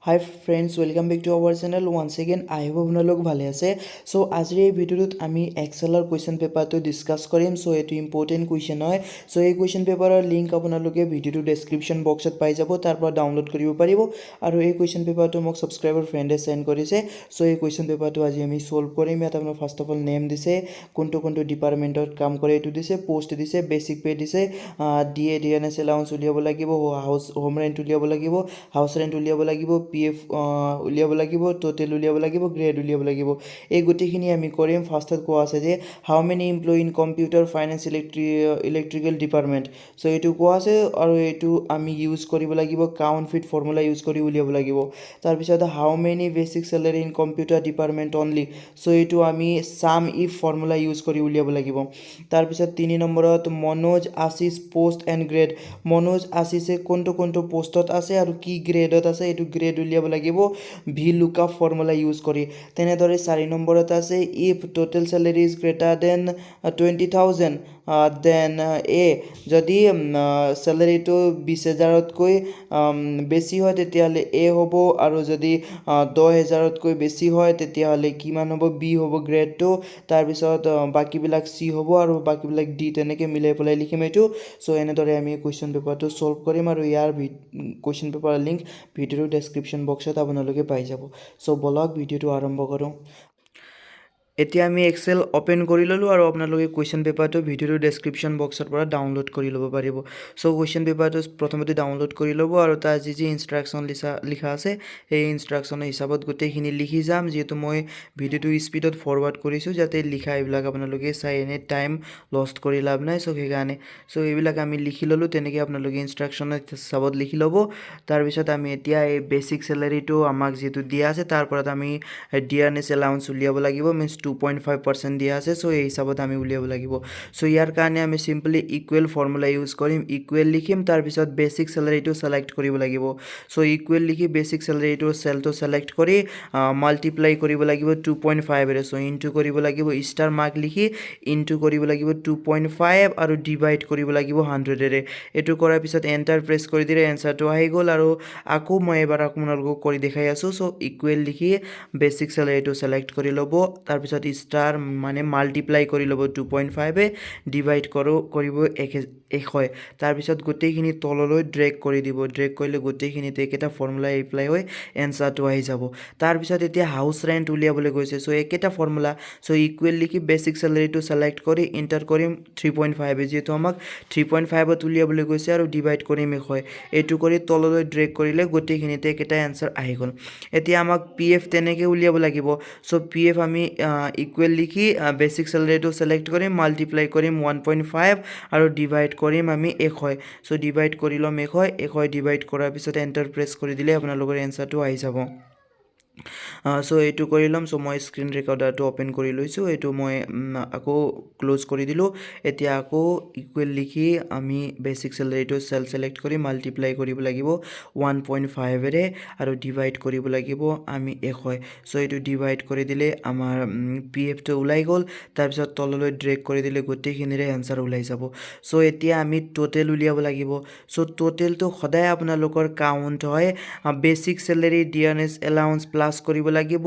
Hi friends, welcome back to our channel. Once again, I hope আপোনালোক ভালে আছে। So আজিৰ এই ভিডিঅ'টোত আমি এক্সেলৰ কুৱেশ্যন পেপাৰটো ডিসকাস কৰিম। So এটো ইম্পৰ্টেন্ট কুৱেশ্যন হয়। So এই কুৱেশ্যন পেপাৰৰ লিংক আপোনালোকে ভিডিঅ'টো ডেসক্ৰিপচন বক্সত পাই যাব, তাৰ পৰা ডাউনলোড কৰিব পাৰিব। আৰু এই কুৱেশ্যন পেপাৰটো মোক সাবস্ক্ৰাইবাৰ ফ্ৰেণ্ডে সেন্ড কৰিছে। So এই কুৱেশ্যন পেপাৰটো আজি আমি সলভ কৰিম। ইয়াত আপোনাৰ ফাৰ্স্ট অফ অল নেম দিছে, কোনটো ডিপাৰ্টমেন্টত কাম কৰে এটো দিছে, পোষ্ট দিছে, বেসিক পে দিছে, ডিএনএস এলাউন্স উলিয়াব লাগিব, হাউস হোম ৰেন্ট উলিয়াব লাগিব, হাউস ৰেন্ট উলিয়াব লাগিব, PF উলিয়াব লাগিব, টোটেল উলিয়াব লাগিব, গ্ৰেড উলিয়াব লাগিব। এই গোটেইখিনি আমি কৰিম। ফাৰ্ষ্টত কোৱা আছে যে how many employee in computer finance electrical department. So' এইটো কোৱা আছে আৰু এইটো আমি ইউজ কৰিব লাগিব, কাউণ্টিফ ফৰ্মুলা ইউজ কৰি উলিয়াব লাগিব। তাৰপিছত how many basic salary in computer department only. So' এইটো আমি সাম ইফ ফৰ্মুলা ইউজ কৰি উলিয়াব লাগিব। তাৰপিছত 3 নম্বৰত মনোজ আশিষ পোষ্ট এণ্ড গ্ৰেড। মনোজ আশিষে কোনটো পোষ্টত আছে আৰু কি গ্ৰেডত আছে এইটো গ্ৰেড উলিয়াব লাগিব VLOOKUP ফৰ্মুলা ইউজ কৰি। তেনেদৰে 4 নম্বৰত আছে if total salary is greater than 20,000 then A. যদি স্যালাৰিটো 20,000তকৈ বেছি হয় তেতিয়াহ'লে এ হ'ব, আৰু যদি 10,000তকৈ বেছি হয় তেতিয়াহ'লে কিমান হ'ব, বি হ'ব গ্ৰেডটো। তাৰপিছত বাকীবিলাক চি হ'ব আৰু বাকীবিলাক ডি, তেনেকৈ মিলাই পেলাই লিখিম এইটো। চ' এনেদৰে আমি কুৱেশ্যন পেপাৰটো সলভ কৰিম, আৰু ইয়াৰ কুৱেশ্যন পেপাৰৰ লিংক ভিডিঅ'ৰ ডেসক্ৰিপচন বক্সত আপোনালোকে পাই যাব। চ' বলক ভিডিঅ'টো আৰম্ভ কৰোঁ। এতিয়া আমি এক্সেল ওপেন কৰি ললোঁ, আৰু আপোনালোকে কুৱেশ্যন পেপাৰটো ভিডিঅ'ৰ ডেসক্ৰিপচন বক্সৰ পৰা ডাউনলোড কৰি ল'ব পাৰিব। চ' কুৱেশ্যন পেপাৰটো প্ৰথমতে ডাউনলোড কৰি ল'ব, আৰু তাৰ যি ইনষ্ট্ৰাকশ্যন লিখা আছে সেই ইনষ্ট্ৰাকশ্যনৰ হিচাপত গোটেইখিনি লিখি যাম। যিহেতু মই ভিডিঅ'টো স্পীডত ফৰৱাৰ্ড কৰিছোঁ যাতে লিখা এইবিলাক আপোনালোকে চাই এনে টাইম লষ্ট কৰি লাভ নাই। চ' সেইকাৰণে এইবিলাক আমি লিখি ল'লোঁ। তেনেকৈ আপোনালোকে ইনষ্ট্ৰাকশ্যনৰ হিচাপত লিখি ল'ব। তাৰপিছত আমি এতিয়া এই বেচিক চেলাৰিটো আমাক যিহেতু দিয়া আছে তাৰ পৰা আমি ডিআৰএছ এলাউন্স উলিয়াব লাগিব। মিনছ 2.5% দিয়া আছে। চ' এই হিচাপত আমি উলিয়াব লাগিব। চ' ইয়াৰ কাৰণে আমি চিম্পলি ইকুৱেল ফৰ্মুলা ইউজ কৰিম। ইকুৱেল লিখিম, তাৰপিছত বেচিক চেলাৰিটো সেলেক্ট কৰিব লাগিব। চ' ইকুৱেল লিখি বেচিক চেলাৰিটো চেলটো সেলেক্ট কৰি মাল্টিপ্লাই কৰিব লাগিব 2.5ৰে। চ' ইনটু কৰিব লাগিব, ষ্টাৰ মাৰ্ক লিখি ইনটু কৰিব লাগিব 2.5 আৰু ডিভাইড কৰিব লাগিব 100ৰে। এইটো কৰাৰ পিছত এণ্টাৰ প্ৰেছ কৰি দিলে এনসাৰটো আহি গ'ল। আৰু আকৌ মই এবাৰ আপোনালোকক কৰি দেখাই আছোঁ। চ' ইকুৱেল লিখি বেচিক চেলাৰিটো সেলেক্ট কৰি ল'ব, তাৰপিছত ষ্টাৰ মানে মাল্টিপ্লাই কৰি ল'ব 2.5ৰে, ডিভাইড কৰিব 100। তাৰপিছত গোটেইখিনি তললৈ ড্ৰেগ কৰি দিব। ড্ৰেগ কৰিলে গোটেইখিনিতে একেটা ফৰ্মুলা এপ্লাই হৈ এনসাৰটো আহি যাব। তাৰপিছত এতিয়া হাউচ ৰেণ্ট উলিয়াবলৈ গৈছে। চ' একেটা ফৰ্মুলা। চ' ইকুৱেল লিখি বেচিক চেলাৰিটো সেলেক্ট কৰি এণ্টাৰ কৰিম 3.5, যিহেতু আমাক 3.5ত উলিয়াবলৈ গৈছে, আৰু ডিভাইড কৰিম 100। এইটো কৰি তললৈ ড্ৰেগ কৰিলে গোটেইখিনিতে একেটা এনসাৰ আহি গ'ল। এতিয়া আমাক PF তেনেকৈ উলিয়াব লাগিব। চ' PF আমি ইকুৱেল লিখি বেচিক চেলাৰিটো সেলেক্ট কৰিম, মাল্টিপ্লাই কৰিম 1.5 আৰু ডিভাইড কৰিম আমি 100। চ' ডিভাইড কৰি ল'ম 100 ডিভাইড কৰাৰ পিছত এণ্টাৰ প্ৰেছ কৰি দিলে আপোনালোকৰ এনসাৰটো আহি যাব। চ' এইটো কৰি ল'ম। চ' মই স্ক্ৰীন ৰেকৰ্ডাৰটো ওপেন কৰি লৈছোঁ। এইটো মই আকৌ ক্লোজ কৰি দিলোঁ। এতিয়া আকৌ ইকুৱেল লিখি আমি বেচিক চেলাৰিটো সেলেক্ট কৰি মাল্টিপ্লাই কৰিব লাগিব 1.5ৰে, আৰু ডিভাইড কৰিব লাগিব আমি 100। চ' এইটো ডিভাইড কৰি দিলে আমাৰ PFটো ওলাই গ'ল। তাৰপিছত তললৈ ড্ৰেগ কৰি দিলে গোটেইখিনিৰে এনসাৰ ওলাই যাব। চ' এতিয়া আমি টোটেল উলিয়াব লাগিব। চ' টোটেলটো সদায় আপোনালোকৰ কাউণ্ট হয় basic salary, DRS allowance plus কৰিব লাগিব,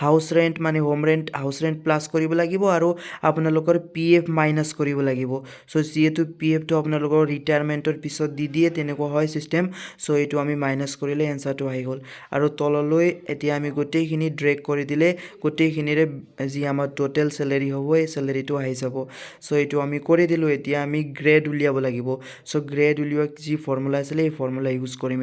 হাউচ ৰেণ্ট মানে home rent, house rent plus কৰিব লাগিব, আৰু আপোনালোকৰ PF মাইনাছ কৰিব লাগিব। চ' যিহেতু PFটো আপোনালোকৰ ৰিটায়াৰমেণ্টৰ পিছত দি দিয়ে, তেনেকুৱা হয় চিষ্টেম। চ' এইটো আমি মাইনাছ কৰিলে এনসাৰটো আহি গ'ল। আৰু তললৈ এতিয়া আমি গোটেইখিনি ড্ৰেগ কৰি দিলে গোটেইখিনিৰে যি আমাৰ টোটেল চেলাৰি হ'ব এই চেলাৰিটো আহি যাব। চ' এইটো আমি কৰি দিলোঁ। এতিয়া আমি গ্ৰেড উলিয়াব লাগিব। চ' গ্ৰেড উলিওৱা যি ফৰ্মুলা আছিলে এই ফৰ্মুলা ইউজ কৰিম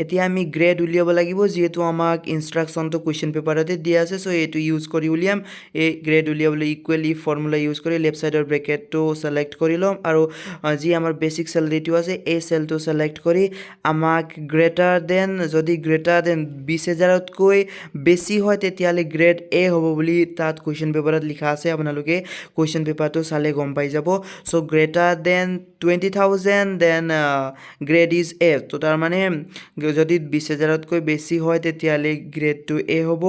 এতিয়া আমি গ্ৰেড উলিয়াব লাগিব। যিহেতু আমাক ইনষ্ট্ৰাকশ্যনটো কুৱেশ্যন পেপাৰতে দিয়া আছে। চ' এইটো ইউজ কৰি উলিয়াম। এই গ্ৰেড উলিয়াবলৈ ইকুৱেল ইফ ফৰ্মুলা ইউজ কৰি লেফ্ট ছাইডৰ ব্ৰেকেটটো সেলেক্ট কৰি ল'ম, আৰু যি আমাৰ বেচিক চেলাৰিটো আছে এই চেলটো সেলেক্ট কৰি আমাক গ্ৰেটাৰ দেন, যদি গ্ৰেটাৰ দেন 20,000তকৈ বেছি হয় তেতিয়াহ'লে গ্ৰেড A হ'ব বুলি তাত কুৱেশ্যন পেপাৰত লিখা আছে। আপোনালোকে কুৱেশ্যন পেপাৰটো চালে গম পাই যাব। So' greater than 20,000 then grade is A। তো তাৰমানে যদি 20,000তকৈ বেছি হয় তেতিয়াহ'লে গ্ৰেডটো A হ'ব,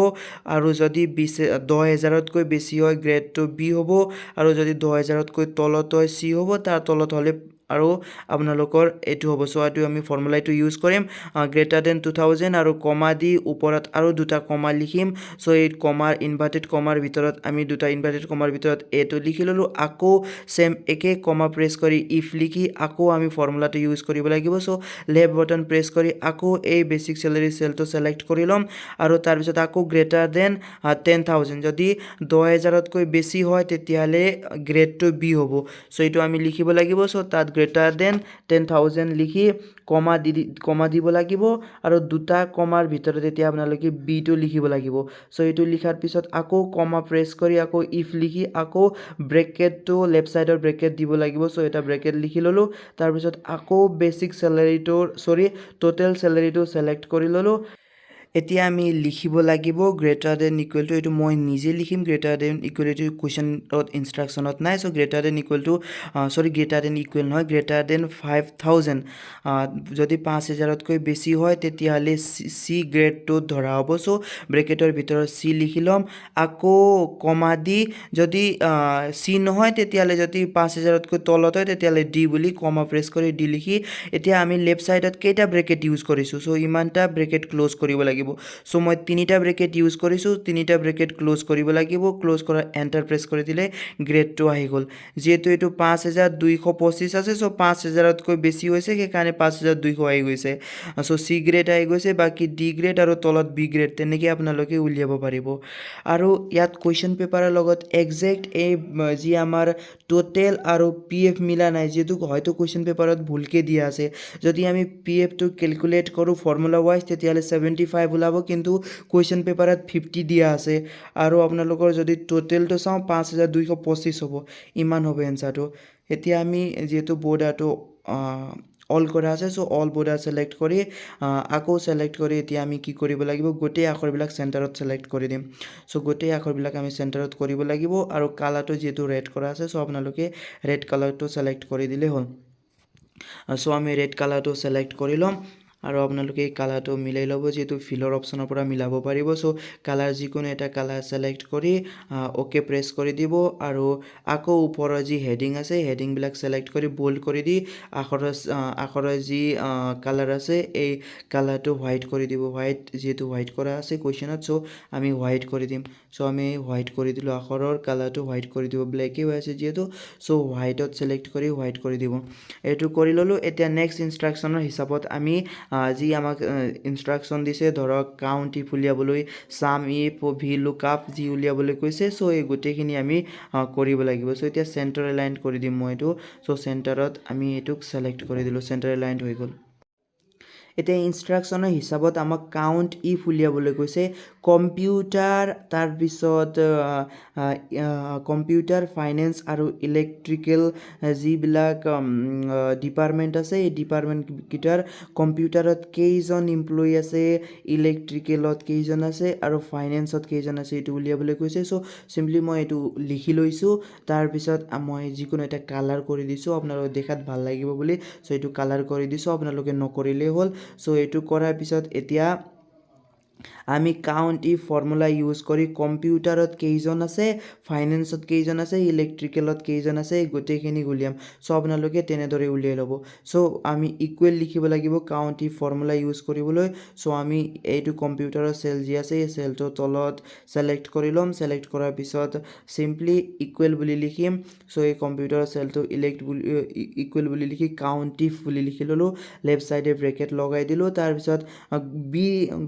আৰু যদি 10,000তকৈ বেছি হয় গ্ৰেডটো B হ'ব, আৰু যদি 10,000তকৈ তলত হয় C হ'ব, তাৰ তলত হ'লে আৰু আপোনালোকৰ এইটো হ'ব চ' এইটো আমি ফৰ্মুলা এইটো ইউজ কৰিম গ্ৰেটাৰ দেন 2000 আৰু কমা দি ওপৰত আৰু দুটা কমা লিখিম চ' এই কমাৰ ইনভাৰ্টেড কমাৰ ভিতৰত আমি দুটা ইনভাৰ্টেড কমাৰ ভিতৰত এটো লিখি ল'লোঁ আকৌ সেম একে কমা প্ৰেছ কৰি ইফ লিখি আকৌ আমি ফৰ্মুলাটো ইউজ কৰিব লাগিব চ' লেফ্ট বটন প্ৰেছ কৰি আকৌ এই বেচিক চেলাৰী চেলটো সেলেক্ট কৰি ল'ম আৰু তাৰপিছত আকৌ গ্ৰেটাৰ দেন 10,000 যদি 10,000তকৈ বেছি হয় তেতিয়াহ'লে গ্ৰেডটো বি হ'ব চ' এইটো আমি লিখিব লাগিব চ' তাত গ্ৰেটাৰ দেন 10,000 লিখি কমা দিব লাগিব আৰু দুটা কমাৰ ভিতৰত এতিয়া আপোনালোকে বিটো লিখিব লাগিব চ' এইটো লিখাৰ পিছত আকৌ কমা প্ৰেছ কৰি আকৌ ইফ লিখি আকৌ ব্ৰেকেটটো লেফ্ট চাইডৰ ব্ৰেকেট দিব লাগিব চ' এটা ব্ৰেকেট লিখি ল'লোঁ তাৰপিছত আকৌ বেচিক চেলাৰীটোৰ টোটেল চেলাৰীটো সেলেক্ট কৰি ল'লোঁ এতিয়া আমি লিখিব লাগিব গ্ৰেটাৰ দেন ইকুৱেল টু এইটো মই নিজে লিখিম গ্ৰেটাৰ দেন ইকুৱেল টু কুৱেশ্যনত ইনষ্ট্ৰাকশ্যনত নাই so' greater than equal to greater than equal নহয় গ্ৰেটাৰ দেন 5,000 যদি 5,000তকৈ বেছি হয় তেতিয়াহ'লে চি গ্ৰেডটো ধৰা হ'ব চ' ব্ৰেকেটৰ ভিতৰত চি লিখি ল'ম আকৌ কমা দি যদি চি নহয় তেতিয়াহ'লে যদি 5,000তকৈ তলত হয় তেতিয়াহ'লে ডি বুলি কমা প্ৰেছ কৰি ডি লিখি এতিয়া আমি লেফ্ট চাইডত কেইটা ব্ৰেকেট ইউজ কৰিছোঁ চ' ইমানটা ব্ৰেকেট ক্ল'জ কৰিব লাগিব চ' মই তিনিটা ব্ৰেকেট ইউজ কৰিছোঁ তিনিটা ব্ৰেকেট ক্ল'জ কৰিব লাগিব ক্ল'জ কৰা এণ্টাৰ প্ৰেছ কৰি দিলে গ্ৰেডটো আহি গ'ল যিহেতু এইটো 5,225 আছে চ' 5,000তকৈ বেছি হৈছে সেইকাৰণে 5,200 আহি গৈছে চ' চি গ্ৰেড আহি গৈছে বাকী ডি গ্ৰেড আৰু তলত বি গ্ৰেড তেনেকৈ আপোনালোকে উলিয়াব পাৰিব আৰু ইয়াত কুৱেশ্যন পেপাৰৰ লগত একজেক্ট এই যি আমাৰ টোটেল আৰু পি এফ মিলা নাই যিহেতু হয়তো কুৱেশ্যন পেপাৰত ভুলকৈ দিয়া আছে যদি আমি পি এফটো কেলকুলেট কৰোঁ ফৰ্মুলা ৱাইজ তেতিয়াহ'লে 75 ওলাব কিন্তু কুৱেশ্যন পেপাৰত 50 দিয়া আছে আৰু আপোনালোকৰ যদি টোটেলটো চাওঁ 5,225 হ'ব ইমান হ'ব এনচাৰটো এতিয়া আমি যিহেতু বৰ্ডাৰটো অল কৰা আছে চ' অল বৰ্ডাৰ সেলেক্ট কৰি আকৌ সেলেক্ট কৰি এতিয়া আমি কি কৰিব লাগিব গোটেই আখৰবিলাক চেণ্টাৰত সেলেক্ট কৰি দিম চ' গোটেই আখৰবিলাক আমি চেণ্টাৰত কৰিব লাগিব আৰু কালাৰটো যিহেতু ৰেড কৰা আছে চ' আপোনালোকে ৰেড কালাৰটো সেলেক্ট কৰি দিলে হ'ল চ' আমি ৰেড কালাৰটো সেলেক্ট কৰি ল'ম আৰু আপোনালোকে এই কালাৰটো মিলাই ল'ব যিহেতু ফিলৰ অপশ্যনৰ পৰা মিলাব পাৰিব চ' কালাৰ যিকোনো এটা কালাৰ সেলেক্ট কৰি অ'কে প্ৰেছ কৰি দিব আৰু আকৌ ওপৰৰ যি হেডিং আছে হেডিংবিলাক সেলেক্ট কৰি বোল্ড কৰি দি আখৰৰ যি কালাৰ আছে এই কালাৰটো হোৱাইট কৰি দিব হোৱাইট যিহেতু হোৱাইট কৰা আছে কুৱেশ্যনত চ' আমি হোৱাইট কৰি দিম চ' আমি হোৱাইট কৰি দিলোঁ আখৰৰ কালাৰটো হোৱাইট কৰি দিব ব্লেকেই হৈ আছে যিহেতু চ' হোৱাইটত সেলেক্ট কৰি হোৱাইট কৰি দিব এইটো কৰি ল'লোঁ এতিয়া নেক্সট ইনষ্ট্ৰাকশ্যনৰ হিচাপত আমি যি আমাক ইনষ্ট্ৰাকশ্যন দিছে ধৰক কাউণ্টিফ উলিয়াবলৈ সাম ইফ ভি লুকআপ যি উলিয়াবলৈ কৈছে চ' এই গোটেইখিনি আমি কৰিব লাগিব চ' এতিয়া চেণ্টাৰ এলাইন কৰি দিম মই এইটো চ' চেণ্টাৰত আমি এইটোক সেলেক্ট কৰি দিলোঁ চেণ্টাৰ এলাইন হৈ গ'ল এতিয়া ইনষ্ট্ৰাকশ্যনৰ হিচাপত আমাক কাউণ্ট ইফ উলিয়াবলৈ কৈছে কম্পিউটাৰ তাৰপিছত কম্পিউটাৰ ফাইনেন্স আৰু ইলেক্ট্ৰিকেল যিবিলাক ডিপাৰ্টমেণ্ট আছে এই ডিপাৰ্টমেণ্টকেইটাৰ কম্পিউটাৰত কেইজন এমপ্লয়ী আছে ইলেক্ট্ৰিকেলত কেইজন আছে আৰু ফাইনেন্সত কেইজন আছে এইটো উলিয়াবলৈ কৈছে চ' চিম্পলি মই এইটো লিখি লৈছোঁ তাৰপিছত মই যিকোনো এটা কালাৰ কৰি দিছোঁ আপোনালোকে দেখাত ভাল লাগিব বুলি চ' এইটো কালাৰ কৰি দিছোঁ আপোনালোকে নকৰিলেই হ'ল চ' এইটো কৰাৰ পিছত এতিয়া আমি কাউণ্ট ইফ ফৰ্মুলা ইউজ কৰি কম্পিউটাৰত কেইজন আছে ফাইনেন্সত কেইজন আছে ইলেক্ট্ৰিকেলত কেইজন আছে গোটেইখিনি উলিয়াম চ' আপোনালোকে তেনেদৰে উলিয়াই ল'ব চ' আমি ইকুৱেল লিখিব লাগিব কাউণ্ট ইফ ফৰ্মুলা ইউজ কৰিবলৈ চ' আমি এইটো কম্পিউটাৰৰ চেল যি আছে এই চেলটো তলত সেলেক্ট কৰি ল'ম সেলেক্ট কৰাৰ পিছত চিম্পলি ইকুৱেল বুলি লিখিম চ' এই কম্পিউটাৰৰ চেলটো ইকুৱেল বুলি লিখি কাউণ্ট ইফ বুলি লিখি ল'লোঁ লেফ্ট চাইডে ব্ৰেকেট লগাই দিলোঁ তাৰপিছত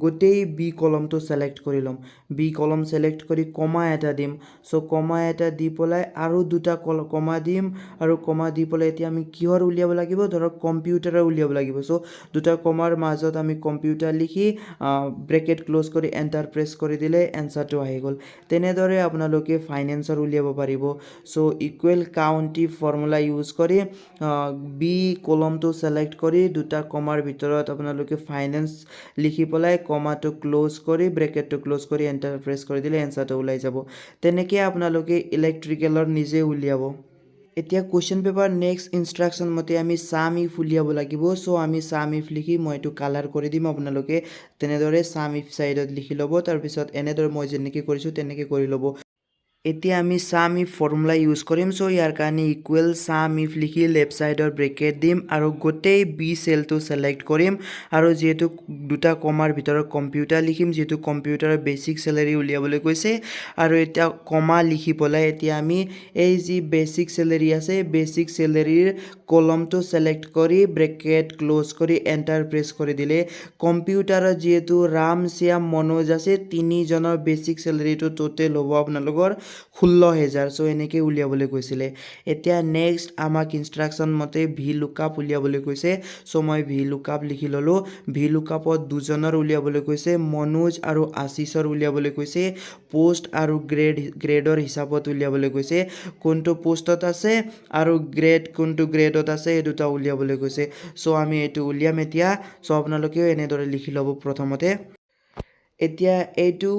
গোটেই বি কলমটো সেলেক্ট কৰি ল'ম বি কলম সেলেক্ট কৰি কমা এটা দিম চ' কমা এটা দি পেলাই আৰু দুটা কমা দিম আৰু কমা দি পেলাই এতিয়া আমি কিহৰ উলিয়াব লাগিব ধৰক কম্পিউটাৰৰ উলিয়াব লাগিব চ' দুটা কমাৰ মাজত আমি কম্পিউটাৰ লিখি ব্ৰেকেট ক্ল'জ কৰি এণ্টাৰ প্ৰেছ কৰি দিলে এনচাৰটো আহি গ'ল তেনেদৰে আপোনালোকে ফাইনেন্সৰ উলিয়াব পাৰিব চ' ইকুৱেল কাউণ্টিভ ফৰ্মুলা ইউজ কৰি বি কলমটো সেলেক্ট কৰি দুটা কমাৰ ভিতৰত আপোনালোকে ফাইনেন্স লিখি পেলাই কমাটো ক্ল'জ কৰি ব্ৰেকেটটো ক্ল'জ কৰি এণ্টাৰ প্ৰেছ কৰি দিলে এনচাৰটো ওলাই যাব তেনেকৈ আপোনালোকে ইলেক্ট্ৰিকেলৰ নিজে উলিয়াব এতিয়া কুৱেশ্যন পেপাৰ নেক্সট ইনষ্ট্ৰাকশ্যন মতে আমি সাম ইফ উলিয়াব লাগিব চ' আমি সাম ইফ লিখি মই এইটো কালাৰ কৰি দিম আপোনালোকে তেনেদৰে সাম ইফ চাইডত লিখি ল'ব তাৰপিছত এনেদৰে মই যেনেকৈ কৰিছোঁ তেনেকৈ কৰি ল'ব এতিয়া আমি সাম ইফ ফৰ্মুলা ইউজ কৰিম চ' ইয়াৰ কাৰণে ইকুৱেল সাম ইফ লিখি লেফ্ট ছাইডৰ ব্ৰেকেট দিম আৰু গোটেই বি চেলটো ছিলেক্ট কৰিম আৰু যিহেতু দুটা কমাৰ ভিতৰত কম্পিউটাৰ লিখিম যিহেতু কম্পিউটাৰৰ বেচিক চেলাৰী উলিয়াবলৈ কৈছে আৰু এতিয়া কমা লিখি পেলাই এতিয়া আমি এই যি বেচিক চেলাৰী আছে বেচিক চেলাৰীৰ কলমটো ছিলেক্ট কৰি ব্ৰেকেট ক্লোজ কৰি এণ্টাৰ প্ৰেছ কৰি দিলে কম্পিউটাৰত যিহেতু ৰাম শ্যাম মনোজ আছে তিনিজনৰ বেচিক চেলাৰীটো টোটেল হ'ব আপোনালোকৰ 16,000 চ' এনেকৈ উলিয়াবলৈ কৈছিলে এতিয়া নেক্সট আমাক ইনষ্ট্ৰাকশ্যন মতে ভি লুকআপ উলিয়াবলৈ কৈছে চ' মই ভি লুকআপ লিখি ল'লোঁ ভি লুকআপত দুজনৰ উলিয়াবলৈ কৈছে মনোজ আৰু আশিষৰ উলিয়াবলৈ কৈছে পোষ্ট আৰু গ্ৰেডৰ হিচাপত উলিয়াবলৈ কৈছে কোনটো পোষ্টত আছে আৰু গ্ৰেড কোনটো গ্ৰেডত আছে এই দুটা উলিয়াবলৈ কৈছে চ' আমি এইটো উলিয়াম এতিয়া চ' আপোনালোকেও এনেদৰে লিখি ল'ব প্ৰথমতে এতিয়া এইটো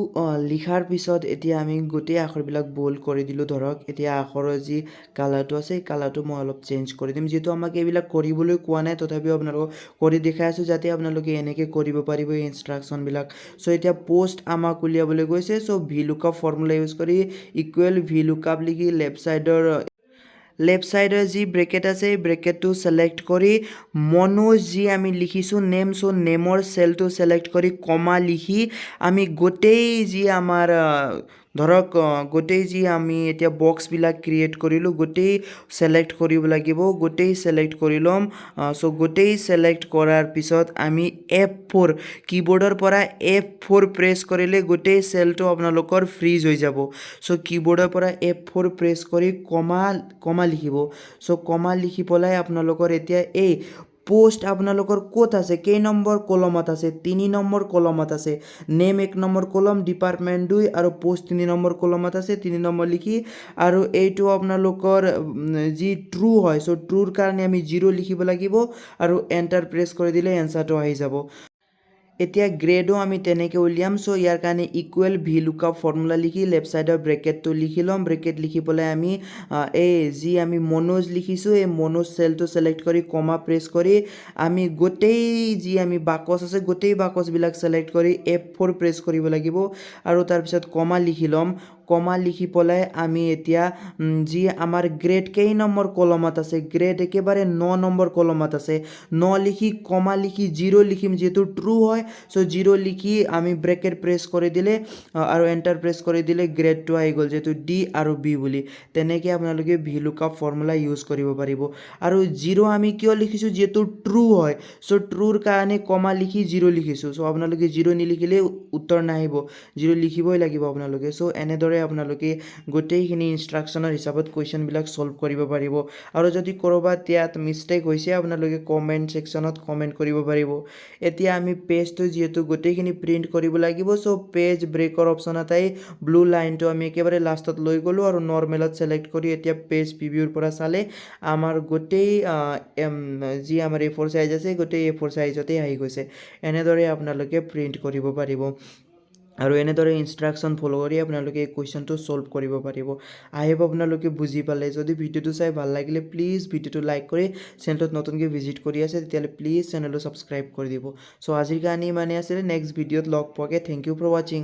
লিখাৰ পিছত এতিয়া আমি গোটেই আখৰবিলাক বোল্ড কৰি দিলোঁ ধৰক এতিয়া আখৰৰ যি কালাৰটো আছে এই কালাৰটো মই অলপ চেঞ্জ কৰি দিম যিহেতু আমাক এইবিলাক কৰিবলৈ কোৱা নাই তথাপিও আপোনালোকক কৰি দেখাই আছোঁ যাতে আপোনালোকে এনেকৈ কৰিব পাৰিব এই ইনষ্ট্ৰাকশ্যনবিলাক চ' এতিয়া পোষ্ট আমাক উলিয়াবলৈ গৈছে চ' ভি লুকআপ ফৰ্মুলা ইউজ কৰি ইকুৱেল ভি লুকআপ লিখি লেফ্ট ছাইডৰ যি ব্ৰেকেট আছে এই ব্ৰেকেটটো ছিলেক্ট কৰি মনোজ যি আমি লিখিছোঁ নেম চ' নেমৰ চেলটো ছিলেক্ট কৰি কমা লিখি আমি গোটেই যি আমাৰ ধৰক গোটেই যি আমি এতিয়া বক্সবিলাক ক্ৰিয়েট কৰিলোঁ গোটেই ছিলেক্ট কৰিব লাগিব গোটেই ছিলেক্ট কৰি ল'ম চ' গোটেই ছিলেক্ট কৰাৰ পিছত আমি F4 কীবোৰ্ডৰ পৰা F4 প্ৰেছ কৰিলে গোটেই চেলটো আপোনালোকৰ ফ্ৰিজ হৈ যাব চ' কীবোৰ্ডৰ পৰা F4 প্ৰেছ কৰি কমা লিখিব চ' কমা লিখি পেলাই আপোনালোকৰ এতিয়া এই পোষ্ট আপোনালোকৰ ক'ত আছে কেই নম্বৰ কলমত আছে 3 নম্বৰ কলমত আছে নেম 1 নম্বৰ কলম ডিপাৰ্টমেণ্ট 2 আৰু পোষ্ট 3 নম্বৰ কলমত আছে 3 নম্বৰ লিখি আৰু এইটো আপোনালোকৰ যি ট্ৰু হয় চ' ট্ৰুৰ কাৰণে আমি 0 লিখিব লাগিব আৰু এণ্টাৰ প্ৰেছ কৰি দিলে এনচাৰটো আহি যাব এতিয়া গ্ৰেডো আমি তেনেকৈ উলিয়াম চ' ইয়াৰ কাৰণে ইকুৱেল ভি লুকআপ ফৰ্মুলা লিখি লেফ্ট ছাইডৰ ব্ৰেকেটটো লিখি ল'ম ব্ৰেকেট লিখি পেলাই আমি এই যি আমি মনোজ লিখিছোঁ এই মনোজ চেলটো ছিলেক্ট কৰি কমা প্ৰেছ কৰি আমি গোটেই যি আমি বাকচ আছে গোটেই বাকচবিলাক ছিলেক্ট কৰি F4 প্ৰেছ কৰিব লাগিব আৰু তাৰপিছত কমা লিখি ল'ম কমা লিখি পেলাই আমি এতিয়া যি আমাৰ গ্ৰেড কেই নম্বৰ কলমত আছে গ্ৰেড একেবাৰে 9 নম্বৰ কলমত আছে 9 লিখি কমা লিখি 0 লিখিম যিহেতু ট্ৰু হয় চ' 0 লিখি আমি ব্ৰেকেট প্ৰেছ কৰি দিলে আৰু এণ্টাৰ প্ৰেছ কৰি দিলে গ্ৰেডটো আহি গ'ল যিহেতু ডি আৰু বি বুলি তেনেকৈ আপোনালোকে ভি লুকআপ ফৰ্মুলা ইউজ কৰিব পাৰিব আৰু 0 আমি কিয় লিখিছোঁ যিহেতু ট্ৰু হয় চ' ট্ৰুৰ কাৰণে কমা লিখি 0 লিখিছোঁ চ' আপোনালোকে 0 নিলিখিলে উত্তৰ নাহিব 0 লিখিবই লাগিব আপোনালোকে চ' এনেদৰে আপোনালোকে গোটেইখিনি ইনষ্ট্ৰাকশ্যনৰ হিচাপত কুৱেশ্যনবিলাক ছল্ভ কৰিব পাৰিব আৰু যদি ক'ৰবাত ইয়াত মিষ্টেক হৈছে আপোনালোকে কমেণ্ট ছেকশ্যনত কমেণ্ট কৰিব পাৰিব এতিয়া আমি পেজটো যিহেতু গোটেইখিনি প্ৰিণ্ট কৰিব লাগিব চ' পেজ ব্ৰেকৰ অপশ্যন এটাই ব্লু লাইনটো আমি একেবাৰে লাষ্টত লৈ গ'লোঁ আৰু নৰ্মেলত ছিলেক্ট কৰি এতিয়া পেজ প্ৰিভিউৰ পৰা চালে আমাৰ গোটেই যি আমাৰ A4 চাইজ আছে গোটেই A4 চাইজতেই আহি গৈছে এনেদৰে আপোনালোকে প্ৰিণ্ট কৰিব পাৰিব আৰু এনেদৰে ইনষ্ট্ৰাকশ্যন ফ'ল' কৰি আপোনালোকে এই কুৱেশ্যনটো ছল্ভ কৰিব পাৰিব আই হোপ আপোনালোকে বুজি পালে যদি ভিডিঅ'টো চাই ভাল লাগিলে প্লিজ ভিডিঅ'টো লাইক কৰি চেনেলটোত নতুনকৈ ভিজিট কৰি আছে তেতিয়াহ'লে প্লিজ চেনেলটো ছাবস্ক্ৰাইব কৰি দিব চ' আজিৰ কাৰণে ইমানেই আছিলে নেক্সট ভিডিঅ'ত লগ পোৱাকৈ থেংক ইউ ফৰ ৱাচিং